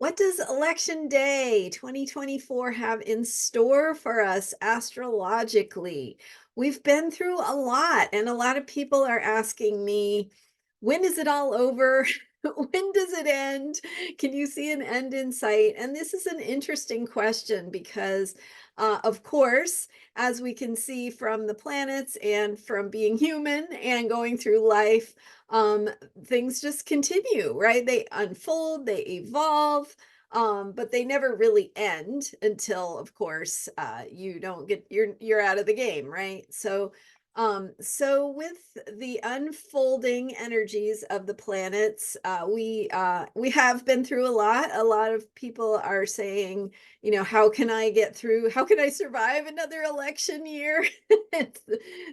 What does election day 2024 have in store for us astrologically? We've been through a lot, and a lot of people are asking me, when is it all over? When does it end? Can you see an end in sight? And this is an interesting question because, of course, as we can see from the planets and from being human and going through life, um, things just continue, right? They unfold, they evolve, but they never really end until, of course, you don't get you're out of the game, right? So with the unfolding energies of the planets, we have been through a lot. A lot of people are saying, how can I get through? How can I survive another election year? It's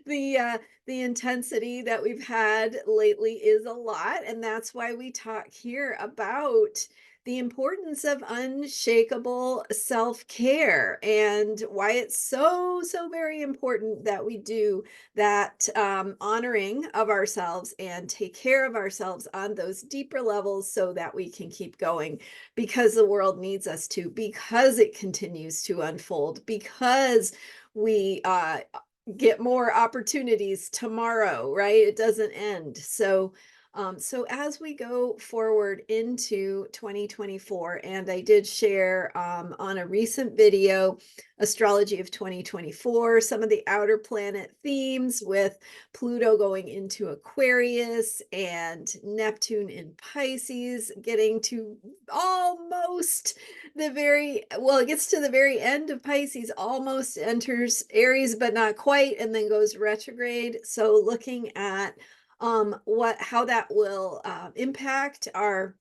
the intensity that we've had lately is a lot, and that's why we talk here about the importance of unshakable self-care and why it's so very important that we do that honoring of ourselves and take care of ourselves on those deeper levels so that we can keep going because the world needs us to, because it continues to unfold, because we get more opportunities tomorrow, right? It doesn't end. So as we go forward into 2024, and I did share on a recent video, Astrology of 2024, some of the outer planet themes with Pluto going into Aquarius and Neptune in Pisces, getting to almost it gets to the very end of Pisces, almost enters Aries, but not quite, and then goes retrograde. So looking at how that will impact our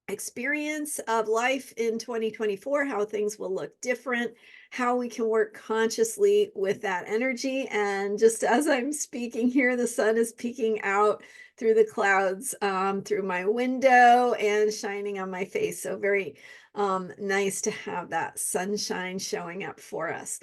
experience of life in 2024, how things will look different, how we can work consciously with that energy. And just as I'm speaking here, the sun is peeking out through the clouds through my window and shining on my face. So very nice to have that sunshine showing up for us.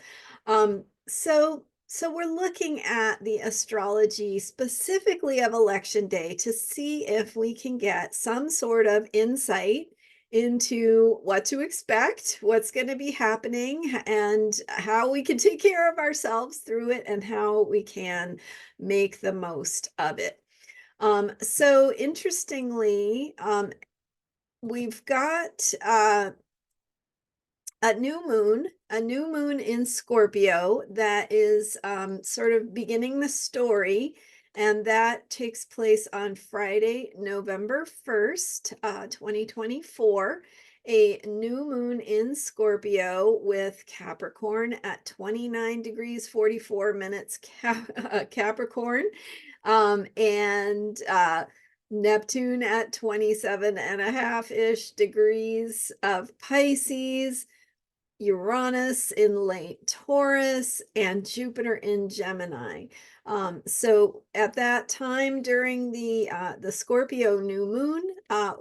So we're looking at the astrology specifically of election day to see if we can get some sort of insight into what to expect, what's going to be happening, and how we can take care of ourselves through it and how we can make the most of it. So interestingly, we've got a new moon in Scorpio that is sort of beginning the story. And that takes place on Friday, November 1st, 2024. A new moon in Scorpio with Capricorn at 29 degrees, 44 minutes Capricorn. And Neptune at 27 and a half ish degrees of Pisces, Uranus in late Taurus, and Jupiter in Gemini. So at that time during the Scorpio new moon,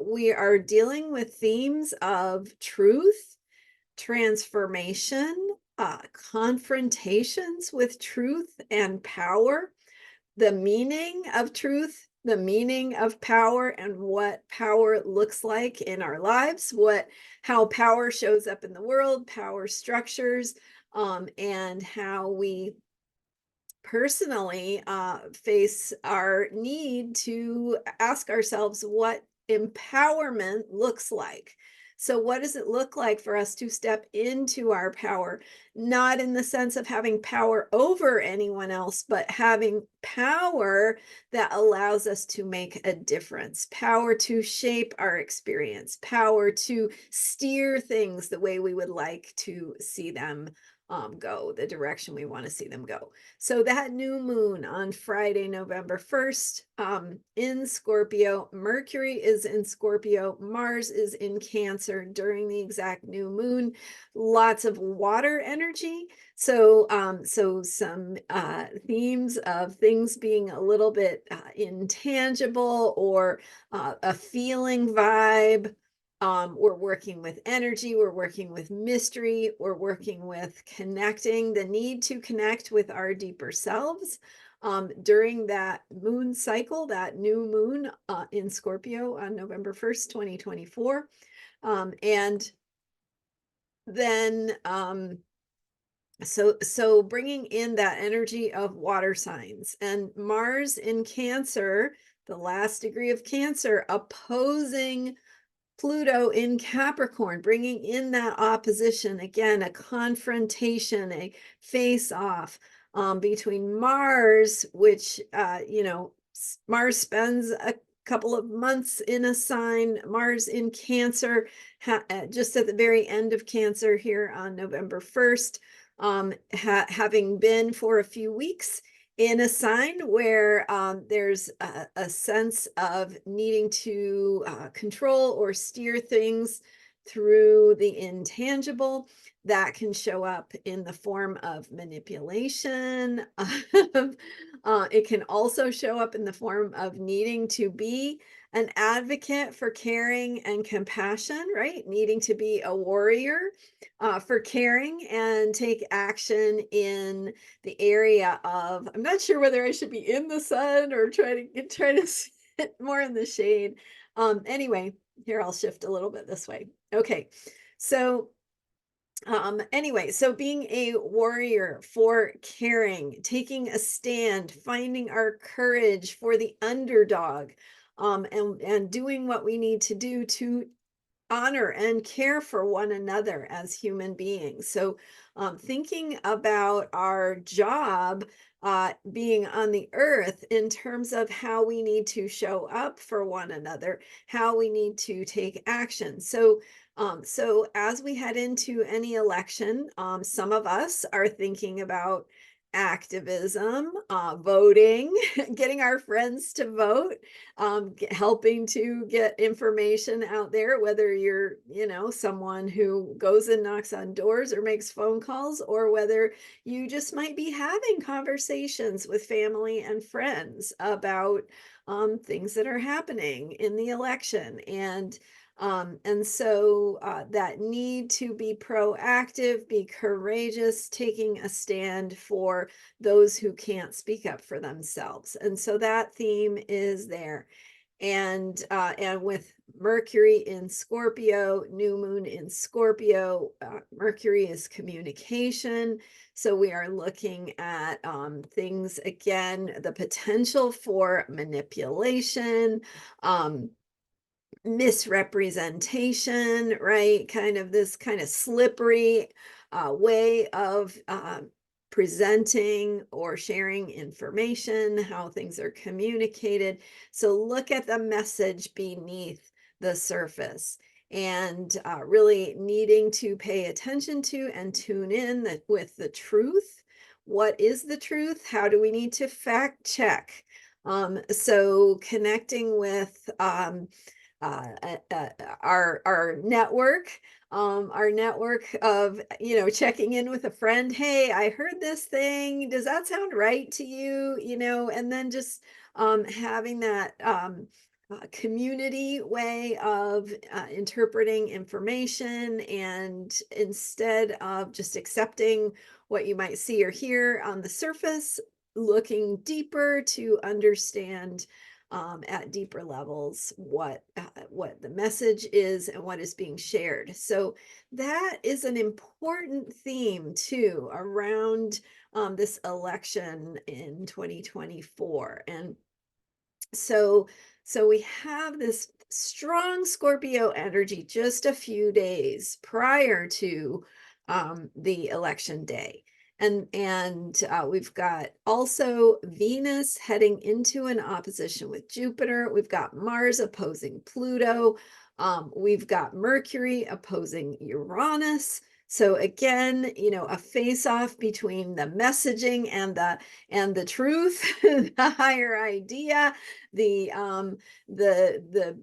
we are dealing with themes of truth, transformation, confrontations with truth and power, the meaning of truth, the meaning of power, and what power looks like in our lives, how power shows up in the world, power structures, and how we personally face our need to ask ourselves what empowerment looks like. So, what does it look like for us to step into our power, not in the sense of having power over anyone else, but having power that allows us to make a difference, power to shape our experience, power to steer things the way we would like to see them go, the direction we want to see them go. So that new moon on Friday, November 1st, in Scorpio, Mercury is in Scorpio, Mars is in Cancer during the exact new moon. Lots of water energy. So some themes of things being a little bit intangible or a feeling vibe. We're working with energy, we're working with mystery, we're working with connecting, the need to connect with our deeper selves. during that moon cycle, that new moon in Scorpio on November 1st, 2024. And then so bringing in that energy of water signs, and Mars in Cancer, the last degree of Cancer, opposing Pluto in Capricorn, bringing in that opposition, again, a confrontation, a face off between Mars, which, Mars spends a couple of months in a sign, Mars in Cancer, just at the very end of Cancer here on November 1st, having been for a few weeks in a sign where there's a sense of needing to control or steer things through the intangible. That can show up in the form of manipulation. It can also show up in the form of needing to be an advocate for caring and compassion, right? Needing to be a warrior for caring and take action in the area of, I'm not sure whether I should be in the sun or try to sit more in the shade. Anyway, here I'll shift a little bit this way. Okay, so anyway, so being a warrior for caring, taking a stand, finding our courage for the underdog, and doing what we need to do to honor and care for one another as human beings. So, thinking about our job being on the earth in terms of how we need to show up for one another, how we need to take action. So as we head into any election, some of us are thinking about activism, voting, getting our friends to vote, helping to get information out there, whether you're, someone who goes and knocks on doors or makes phone calls, or whether you just might be having conversations with family and friends about things that are happening in the election. And so that need to be proactive, be courageous, taking a stand for those who can't speak up for themselves. And so that theme is there. And with Mercury in Scorpio, new moon in Scorpio, Mercury is communication. So we are looking at things, again, the potential for manipulation, misrepresentation, right? Kind of this kind of slippery way of presenting or sharing information, how things are communicated. So look at the message beneath the surface, and really needing to pay attention to and tune in with the truth. What is the truth? How do we need to fact check? So connecting with uh, uh, uh, our network of, checking in with a friend. Hey, I heard this thing. Does that sound right to you? And then just having that community way of interpreting information, and instead of just accepting what you might see or hear on the surface, looking deeper to understand at deeper levels what the message is and what is being shared. So that is an important theme too around this election in 2024. And so so we have this strong Scorpio energy just a few days prior to the election day. And we've got also Venus heading into an opposition with Jupiter. We've got Mars opposing Pluto. We've got Mercury opposing Uranus. So again, a face-off between the messaging and the truth, the higher idea, the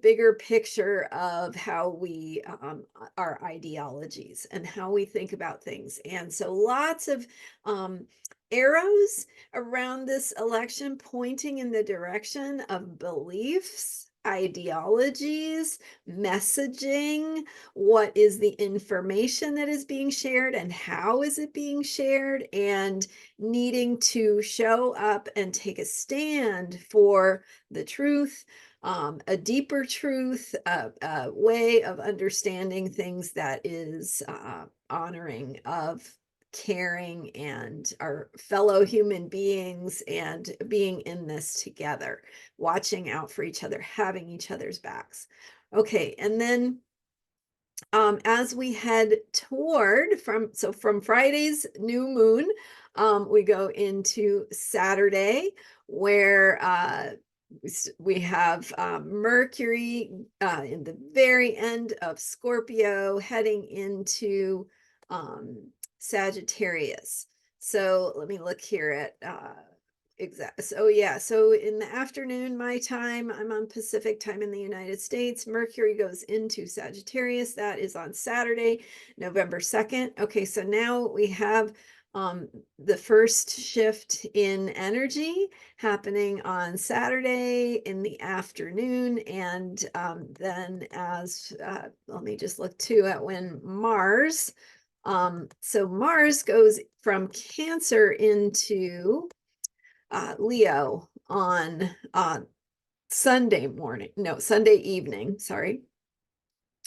bigger picture of how we our ideologies and how we think about things. And so lots of arrows around this election pointing in the direction of beliefs, ideologies, messaging, what is the information that is being shared and how is it being shared, and needing to show up and take a stand for the truth, a deeper truth, a way of understanding things that is honoring of caring and our fellow human beings and being in this together, watching out for each other, having each other's backs. Okay, and then as we head toward from Friday's new moon, we go into Saturday, where we have Mercury in the very end of Scorpio, heading into Sagittarius. So let me look here at exact. So yeah, so in the afternoon, my time, I'm on Pacific time in the United States. Mercury goes into Sagittarius. That is on Saturday, November 2nd. Okay, so now we have the first shift in energy happening on Saturday in the afternoon. And then as, let me just look too at when Mars, so Mars goes from Cancer into Leo on Sunday evening, sorry.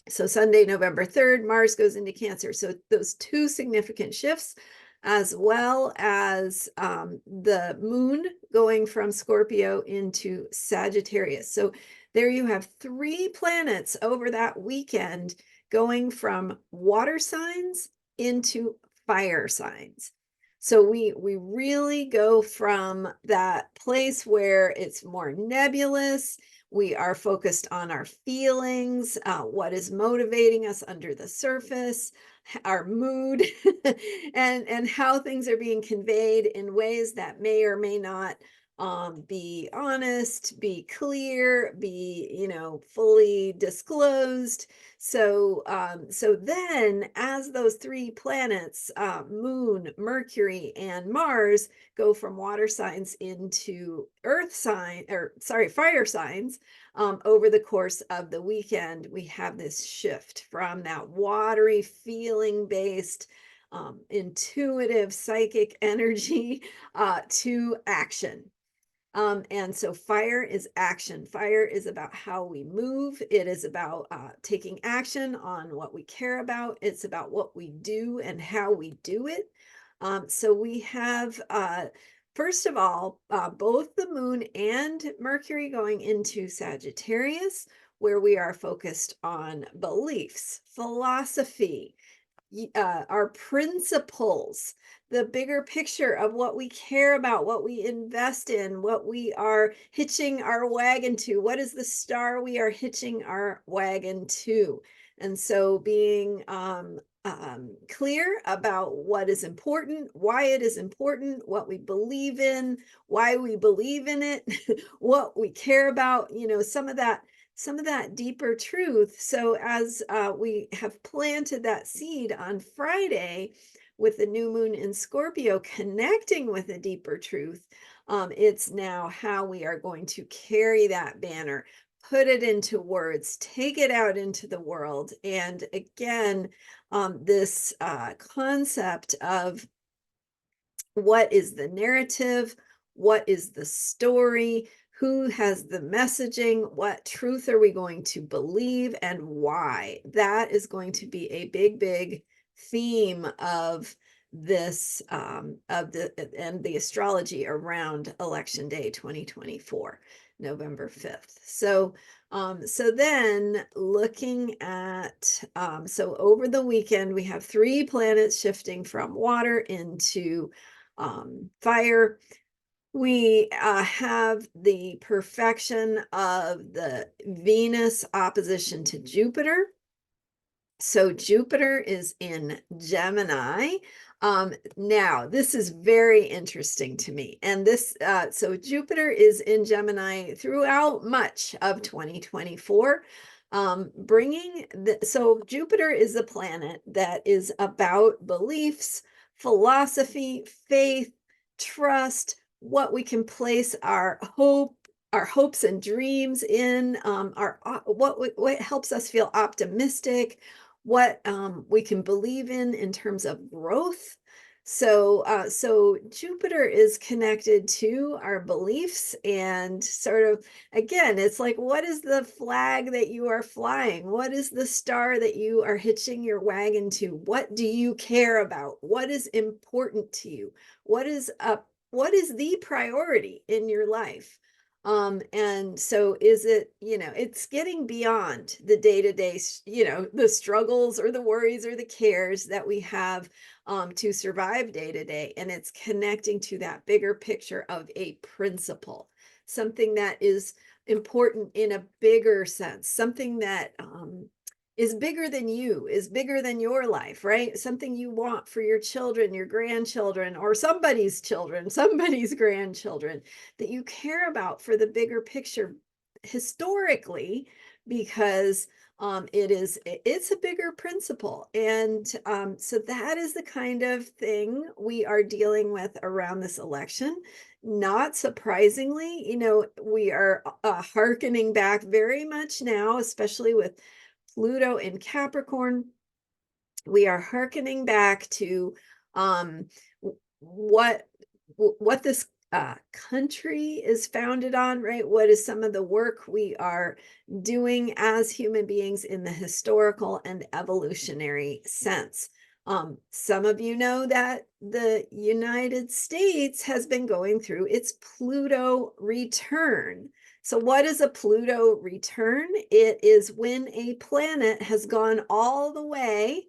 So Sunday, November 3rd, Mars goes into Cancer. So those two significant shifts, as well as the moon going from Scorpio into Sagittarius. So there you have three planets over that weekend going from water signs into fire signs. So we really go from that place where it's more nebulous. We are focused on our feelings, what is motivating us under the surface, our mood, and how things are being conveyed in ways that may or may not be honest, be clear, be fully disclosed. So then as those three planets, Moon, Mercury, and Mars, go from water signs into fire signs, over the course of the weekend, we have this shift from that watery, feeling-based, intuitive, psychic energy to action. And so fire is action. Fire is about how we move. It is about taking action on what we care about. It's about what we do and how we do it. So we have, first of all, both the moon and Mercury going into Sagittarius, where we are focused on beliefs, philosophy, our principles, the bigger picture of what we care about, what we invest in, what we are hitching our wagon to, what is the star we are hitching our wagon to. And so being clear about what is important, why it is important, what we believe in, why we believe in it, what we care about, some of that deeper truth. So as we have planted that seed on Friday with the new moon in Scorpio connecting with a deeper truth, it's now how we are going to carry that banner, put it into words, take it out into the world. And again, this concept of what is the narrative, what is the story, who has the messaging, what truth are we going to believe, and why. That is going to be a big theme of this and the astrology around election day 2024, November 5th. So then looking at, so over the weekend, we have three planets shifting from water into fire. We have the perfection of the Venus opposition to Jupiter. So Jupiter is in Gemini. Now, this is very interesting to me. And so Jupiter is in Gemini throughout much of 2024. So Jupiter is a planet that is about beliefs, philosophy, faith, trust, what we can place our hope, our hopes and dreams in, what helps us feel optimistic, what we can believe in terms of growth. So Jupiter is connected to our beliefs and sort of, again, it's like, what is the flag that you are flying? What is the star that you are hitching your wagon to? What do you care about? What is important to you? What is the priority in your life? And so is it, it's getting beyond the day-to-day, the struggles or the worries or the cares that we have to survive day to day. And it's connecting to that bigger picture of a principle, something that is important in a bigger sense, something that is bigger than you, is bigger than your life, right? Something you want for your children, your grandchildren, or somebody's children, somebody's grandchildren, that you care about for the bigger picture historically, because it's a bigger principle. And so that is the kind of thing we are dealing with around this election. Not surprisingly, we are hearkening back very much now, especially with Pluto in Capricorn. We are hearkening back to um, what this country is founded on, right? What is some of the work we are doing as human beings in the historical and evolutionary sense? Some of you know that the United States has been going through its Pluto return. So, what is a Pluto return? It is when a planet has gone all the way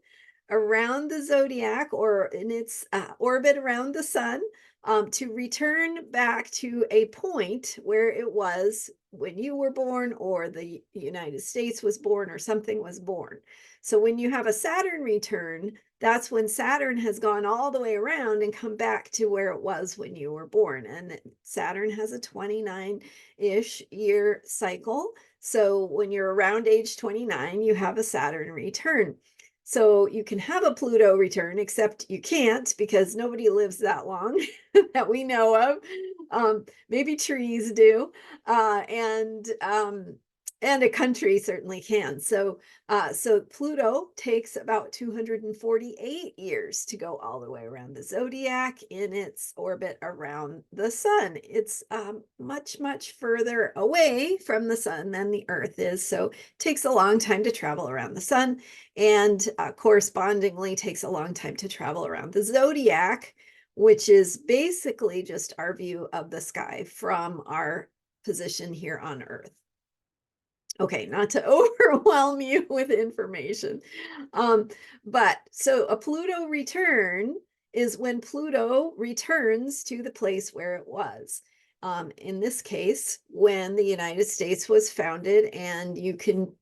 around the zodiac or in its orbit around the sun, to return back to a point where it was when you were born, or the United States was born, or something was born. So when you have a Saturn return, that's when Saturn has gone all the way around and come back to where it was when you were born. And Saturn has a 29-ish year cycle. So when you're around age 29, you have a Saturn return. So you can have a Pluto return, except you can't, because nobody lives that long that we know of. Maybe trees do, and a country certainly can. So Pluto takes about 248 years to go all the way around the zodiac in its orbit around the sun. It's much, much further away from the sun than the Earth is. So it takes a long time to travel around the sun, and correspondingly takes a long time to travel around the zodiac, which is basically just our view of the sky from our position here on Earth. Okay, not to overwhelm you with information. But so a Pluto return is when Pluto returns to the place where it was. In this case, when the United States was founded, and you can,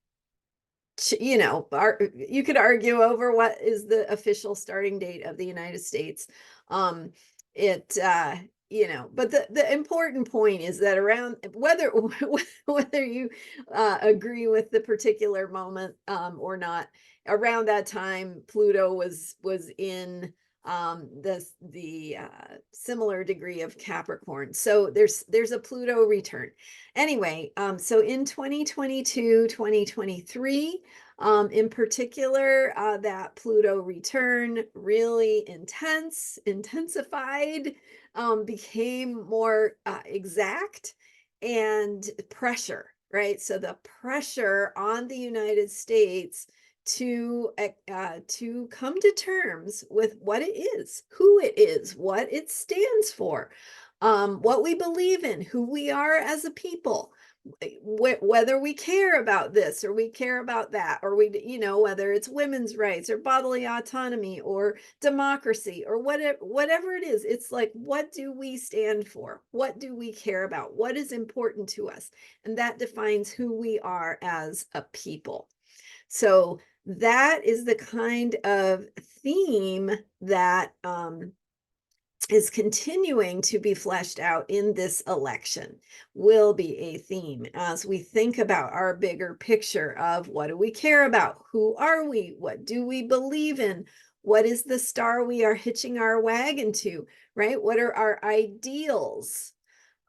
you could argue over what is the official starting date of the United States. Um, it but the important point is that around whether you agree with the particular moment or not, around that time Pluto was in the similar degree of Capricorn. So there's a Pluto return. Anyway, so in 2022, 2023, in particular, that Pluto return really intensified, became more exact, and pressure, right? So the pressure on the United States to come to terms with what it is, who it is, what it stands for, what we believe in, who we are as a people, whether we care about this or we care about that, or whether it's women's rights or bodily autonomy or democracy or whatever it is. It's like, what do we stand for? What do we care about? What is important to us? And that defines who we are as a people. So that is the kind of theme that is continuing to be fleshed out in this election, will be a theme as we think about our bigger picture of what do we care about? Who are we? What do we believe in? What is the star we are hitching our wagon to, right? What are our ideals?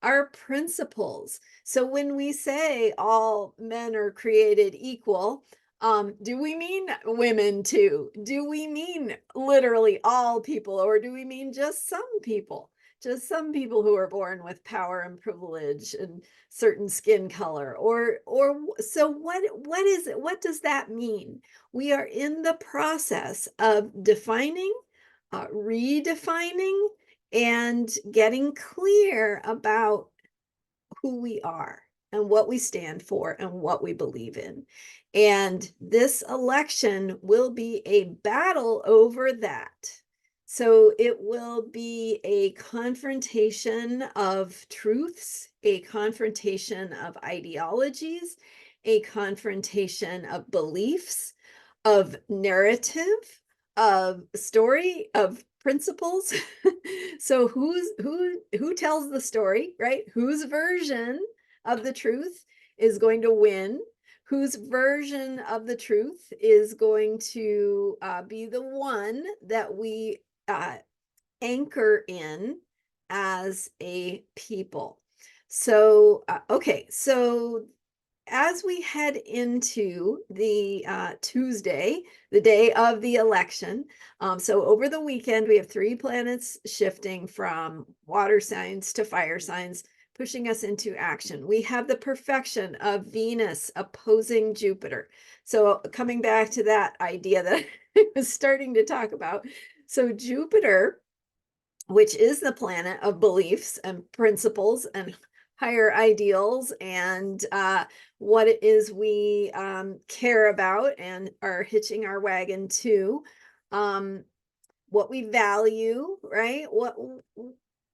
our principles. So when we say all men are created equal, do we mean women too? Do we mean literally all people, or do we mean just some people? Just some people who are born with power and privilege and certain skin color, so what is it? What does that mean? We are in the process of defining, redefining, and getting clear about who we are and what we stand for and what we believe in. And this election will be a battle over that. So it will be a confrontation of truths, a confrontation of ideologies, a confrontation of beliefs, of narrative, of story, of principles. So who tells the story, right? Whose version of the truth is going to win? Whose version of the truth is going to be the one that we anchor in as a people? So, okay, so as we head into the Tuesday, the day of the election, so over the weekend, we have 3 planets shifting from water signs to fire signs, pushing us into action. We have the perfection of Venus opposing Jupiter. So coming back to that idea that I was starting to talk about. So Jupiter, which is the planet of beliefs and principles and higher ideals, and what it is we care about and are hitching our wagon to, what we value, right?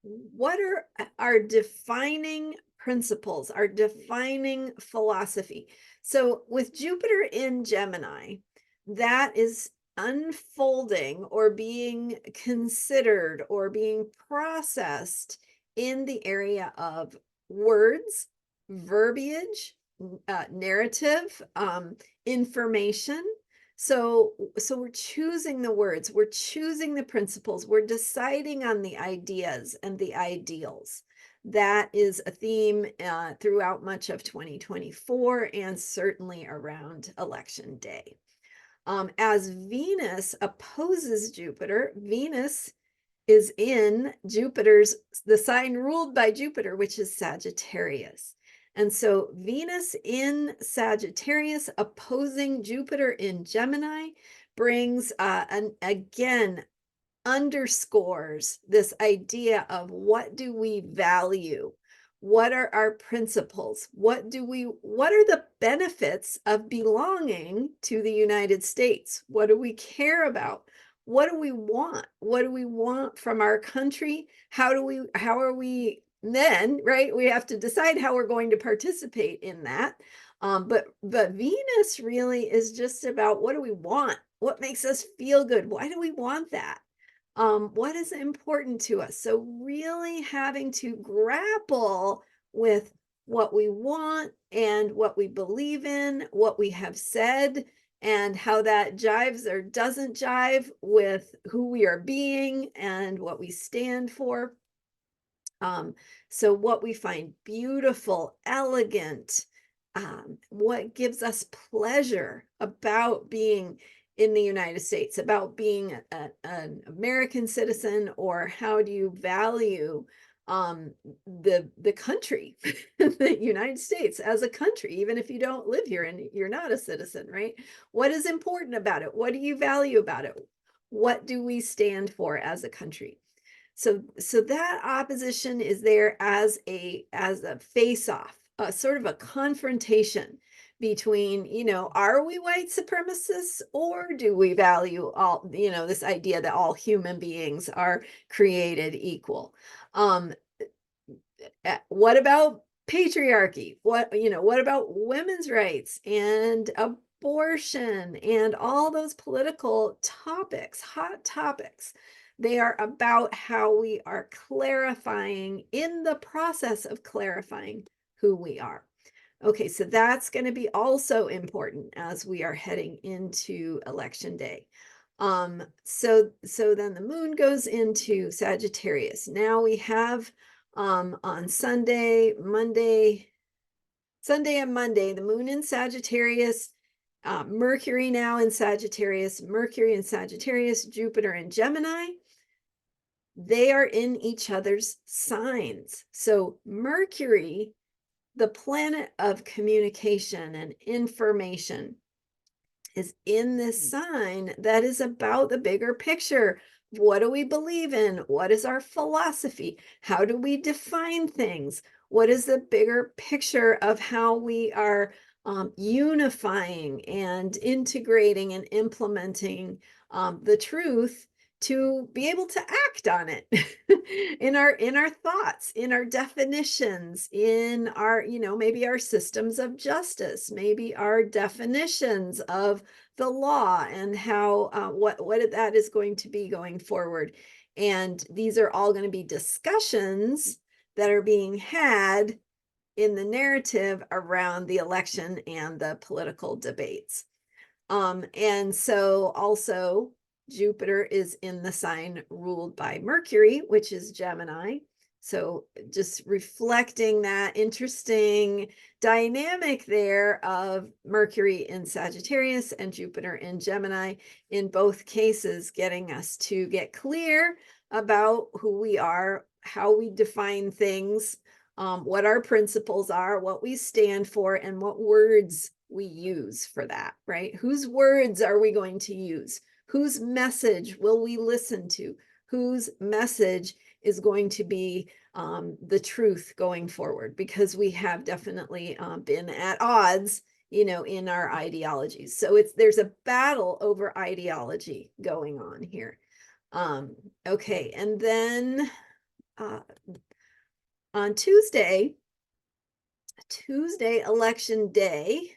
What are our defining principles, our defining philosophy? So with Jupiter in Gemini, that is unfolding or being considered or being processed in the area of words, verbiage, narrative, information. So we're choosing the words, we're choosing the principles, we're deciding on the ideas and the ideals. That is a theme throughout much of 2024 and certainly around election day. As Venus opposes Jupiter, Venus is in the sign ruled by Jupiter, which is Sagittarius. And so Venus in Sagittarius opposing Jupiter in Gemini brings, again, underscores this idea of what do we value? What are our principles? What are the benefits of belonging to the United States? What do we care about? What do we want? What do we want from our country? How are we then, right? We have to decide how we're going to participate in that. But Venus really is just about what do we want? What makes us feel good? Why do we want that? What is important to us? So really having to grapple with what we want and what we believe in, what we have said, and how that jives or doesn't jive with who we are being and what we stand for. So what we find beautiful, elegant, what gives us pleasure about being in the United States, about being an American citizen, or how do you value the country, the United States as a country, even if you don't live here and you're not a citizen, right? What is important about it? What do you value about it? What do we stand for as a country? So that opposition is there as a face-off, sort of a confrontation between, are we white supremacists, or do we value all, this idea that all human beings are created equal? What about patriarchy? What about women's rights and abortion and all those political topics, hot topics? They are about how we are clarifying, in the process of clarifying, who we are. Okay, so that's going to be also important as we are heading into election day. So then the moon goes into Sagittarius. Now we have On Sunday, Sunday and Monday, the moon in Sagittarius, Mercury now in Sagittarius, Mercury in Sagittarius, Jupiter in Gemini. They are in each other's signs. So Mercury, the planet of communication and information, is in this sign that is about the bigger picture. What do we believe in? What is our philosophy? How do we define things? What is the bigger picture of how we are unifying and integrating and implementing the truth to be able to act on it in our thoughts, in our definitions, in our, maybe our systems of justice, maybe our definitions of the law, and how what that is going to be going forward. And these are all going to be discussions that are being had in the narrative around the election and the political debates. And so also Jupiter is in the sign ruled by Mercury, which is Gemini. So just reflecting that interesting dynamic there of Mercury in Sagittarius and Jupiter in Gemini, in both cases, getting us to get clear about who we are, how we define things, what our principles are, what we stand for, and what words we use for that, right? Whose words are we going to use? Whose message will we listen to? Whose message is going to be the truth going forward? Because we have definitely been at odds, in our ideologies. So there's a battle over ideology going on here. Okay, and then on Tuesday, election day,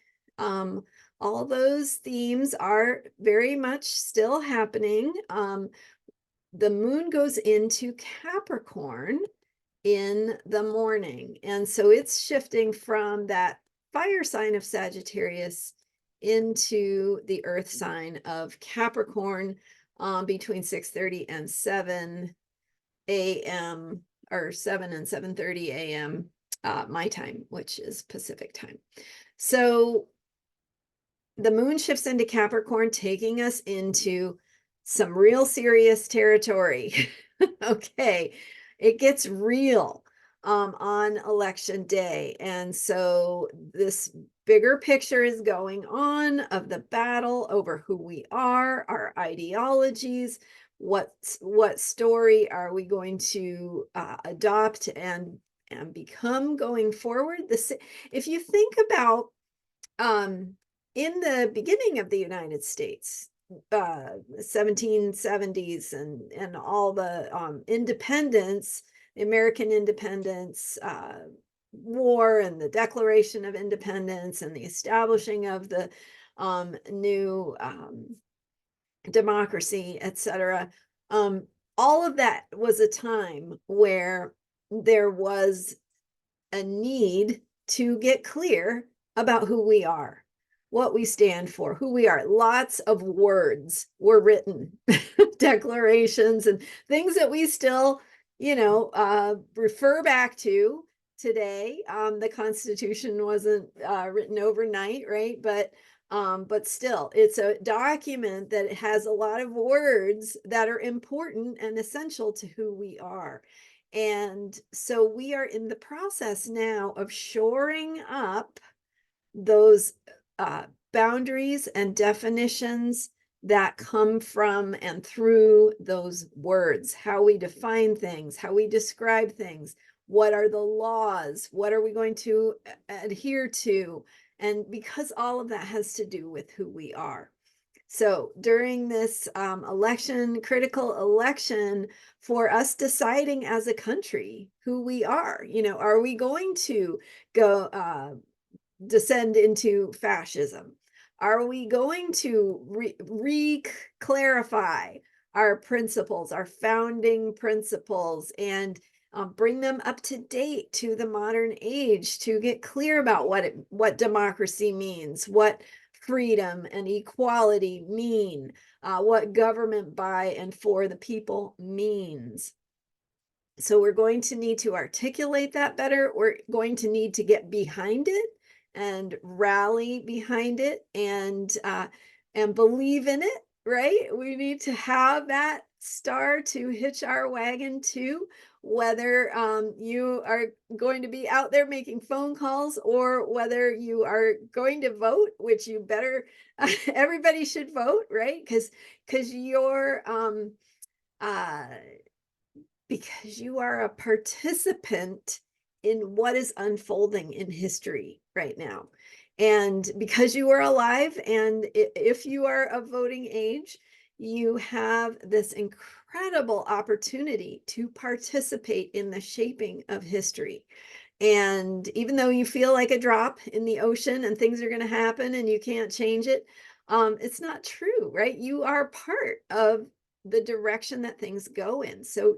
all those themes are very much still happening. The moon goes into Capricorn in the morning, and so it's shifting from that fire sign of Sagittarius into the earth sign of Capricorn between 6:30 and 7 a.m. or 7 and 7:30 a.m. My time, which is Pacific time. So the moon shifts into Capricorn, taking us into some real serious territory. Okay, it gets real on election day. And so this bigger picture is going on of the battle over who we are, our ideologies, what story are we going to adopt and become going forward. If you think about in the beginning of the United States, 1770s and all the independence, the American independence war and the Declaration of Independence and the establishing of the new democracy, etc. All of that was a time where there was a need to get clear about who we are, what we stand for, who we are. Lots of words were written, declarations and things that we still, refer back to today. The Constitution wasn't written overnight, right? But still, it's a document that has a lot of words that are important and essential to who we are. And so we are in the process now of shoring up those boundaries and definitions that come from and through those words, how we define things, how we describe things, what are the laws, what are we going to adhere to, and because all of that has to do with who we are. So during this critical election, for us deciding as a country who we are, are we going to go descend into fascism? Are we going to re-clarify our principles, our founding principles, and bring them up to date to the modern age to get clear about what democracy means, what freedom and equality mean, what government by and for the people means? So we're going to need to articulate that better. We're going to need to get behind it and rally behind it and believe in it, right? We need to have that star to hitch our wagon to, whether you are going to be out there making phone calls or whether you are going to vote, which you better, everybody should vote, right? Because you're uh because you are a participant in what is unfolding in history right now. And because you are alive, and if you are of voting age, you have this incredible opportunity to participate in the shaping of history. And even though you feel like a drop in the ocean and things are going to happen and you can't change it, it's not true, right? You are part of the direction that things go in. So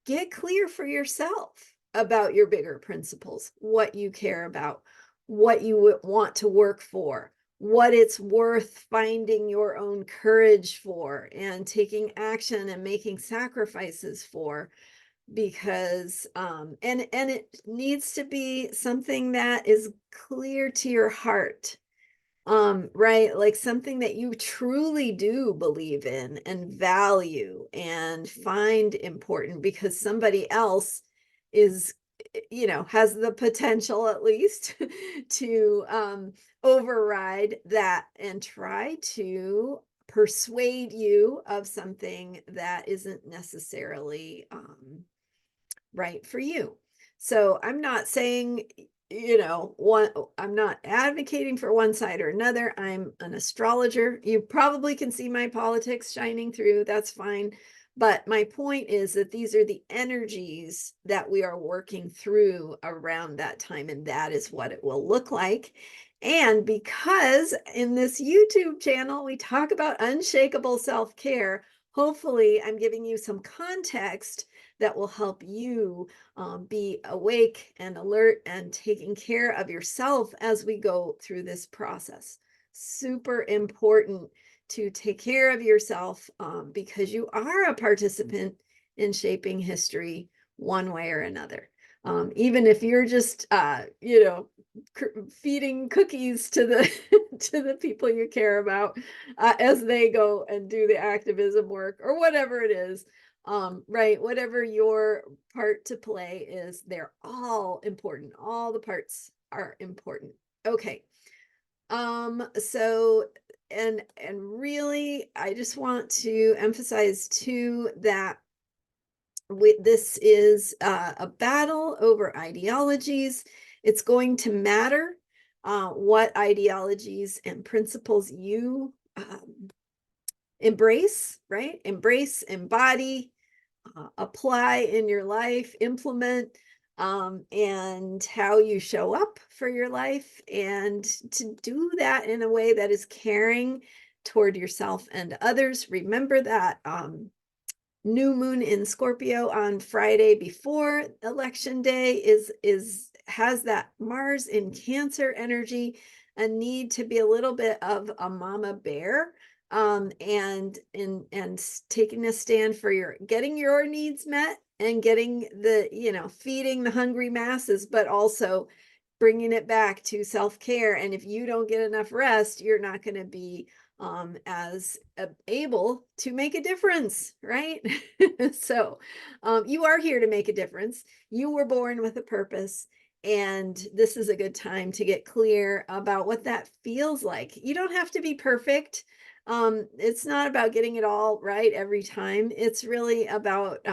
get clear for yourself about your bigger principles, what you care about, what you want to work for, what it's worth finding your own courage for and taking action and making sacrifices for, because and it needs to be something that is clear to your heart, right, like something that you truly do believe in and value and find important, because somebody else is, has the potential at least to override that and try to persuade you of something that isn't necessarily right for you. So I'm not saying, I'm not advocating for one side or another. I'm an astrologer. You probably can see my politics shining through. That's fine. But my point is that these are the energies that we are working through around that time, and that is what it will look like. And because in this YouTube channel, we talk about unshakable self-care, hopefully I'm giving you some context that will help you be awake and alert and taking care of yourself as we go through this process. Super important to take care of yourself, because you are a participant in shaping history one way or another. Even if you're just, feeding cookies to the to the people you care about as they go and do the activism work or whatever it is, right, whatever your part to play is, they're all important. All the parts are important. Okay. So and really I just want to emphasize too that this is a battle over ideologies. It's going to matter what ideologies and principles you embrace, right? Embrace, embody, apply in your life, implement, and how you show up for your life, and to do that in a way that is caring toward yourself and others. Remember that new moon in Scorpio on Friday before election day has that Mars in Cancer energy, a need to be a little bit of a mama bear, and taking a stand for your getting your needs met and getting feeding the hungry masses, but also bringing it back to self-care. And if you don't get enough rest, you're not going to be as able to make a difference, right? So you are here to make a difference. You were born with a purpose, and this is a good time to get clear about what that feels like. You don't have to be perfect. It's not about getting it all right every time. It's really about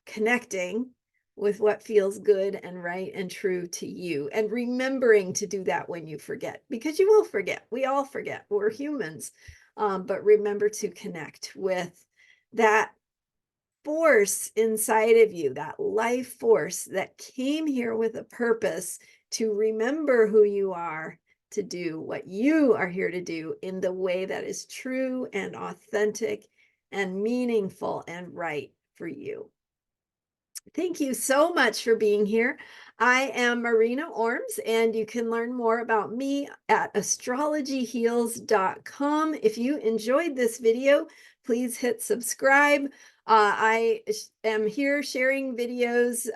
connecting with what feels good and right and true to you, and remembering to do that when you forget, because you will forget. We all forget. We're humans. But remember to connect with that force inside of you, that life force that came here with a purpose, to remember who you are, to do what you are here to do in the way that is true and authentic and meaningful and right for you. Thank you so much for being here. I am Marina Orms, and you can learn more about me at astrologyheals.com. If you enjoyed this video, please hit subscribe. Am here sharing videos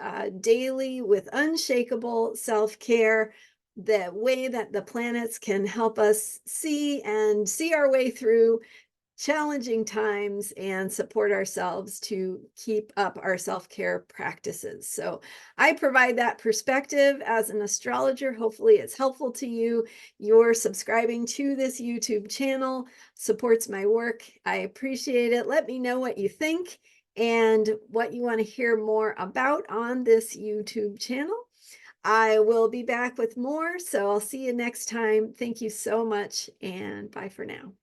daily with unshakable self-care, the way that the planets can help us see our way through challenging times and support ourselves to keep up our self-care practices. So I provide that perspective as an astrologer. Hopefully it's helpful to you. Your subscribing to this YouTube channel supports my work. I appreciate it. Let me know what you think and what you want to hear more about on this YouTube channel. I will be back with more, so I'll see you next time. Thank you so much, and bye for now.